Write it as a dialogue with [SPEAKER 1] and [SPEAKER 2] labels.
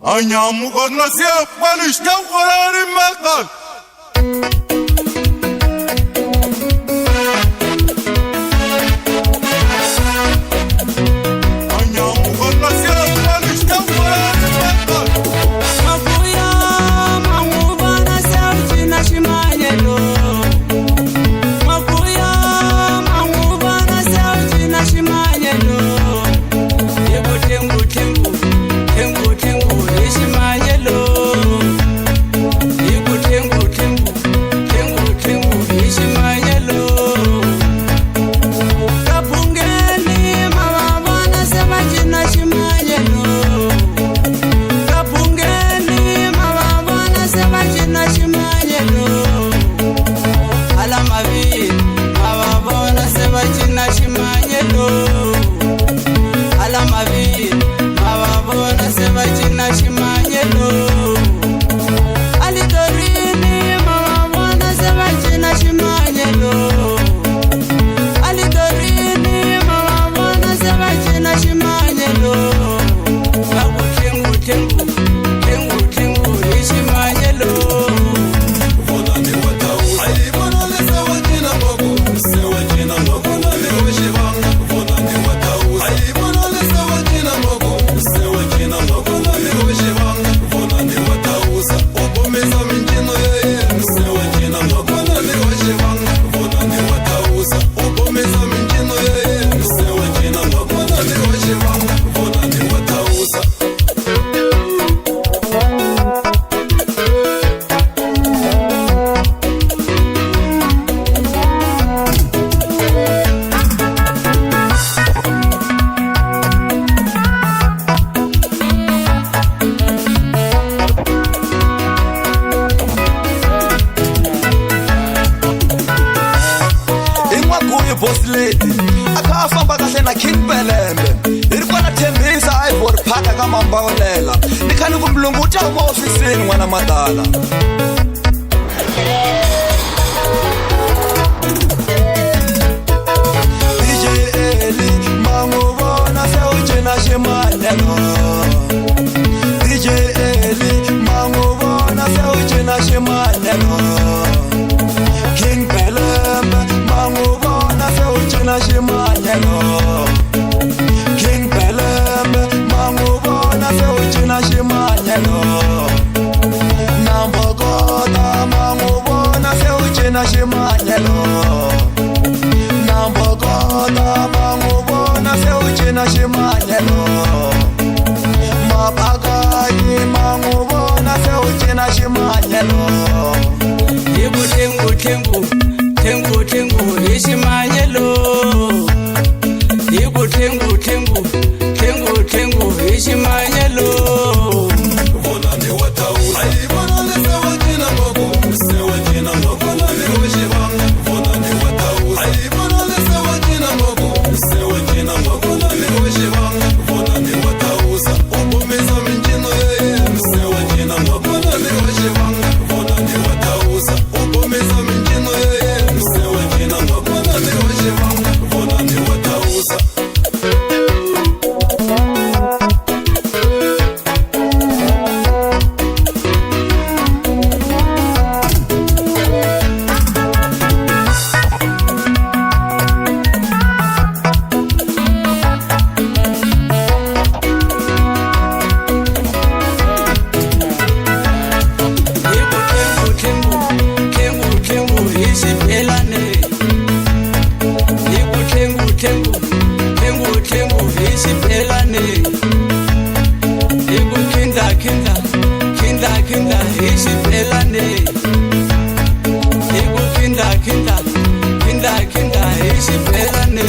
[SPEAKER 1] Anyamu konnasia balishka qararin maqal
[SPEAKER 2] boss lady akafamba kahle na King Belembe irikwana Thembisa Ivory Park kama mbawulela nikhani kumlungutha ofisini n'wana madala DJ Eli mangubona sewujena shimanyelo DJ Eli mangubona sewujena shimanyelo King Belembe mangubona sewujena shimanyelo King Belembe mangubona sewujena shimanyelo Nambogota mangubona sewujena shimanyelo Nambogota mangubona sewujena shimanyelo Mabagayi mangubona sewujena shimanyelo
[SPEAKER 3] Tengu ishimanyelo Yibu tengu ishimanyelo
[SPEAKER 1] Vona ni watauza Aibona lesewa jina mogu Sewa jina mogu na liweshi banga Vona ni watauza Aibona lesewa jina mogu Sewa jina mogu na liweshi banga Vona ni watauza Upumeza minjino yeye Sewa jina mogu na liweshi banga Vona ni watauza Upumeza minjino yeye Sewa jina mogu na liweshi banga Vona ni watauza
[SPEAKER 3] Kinda ishipelane Kinda ishipelane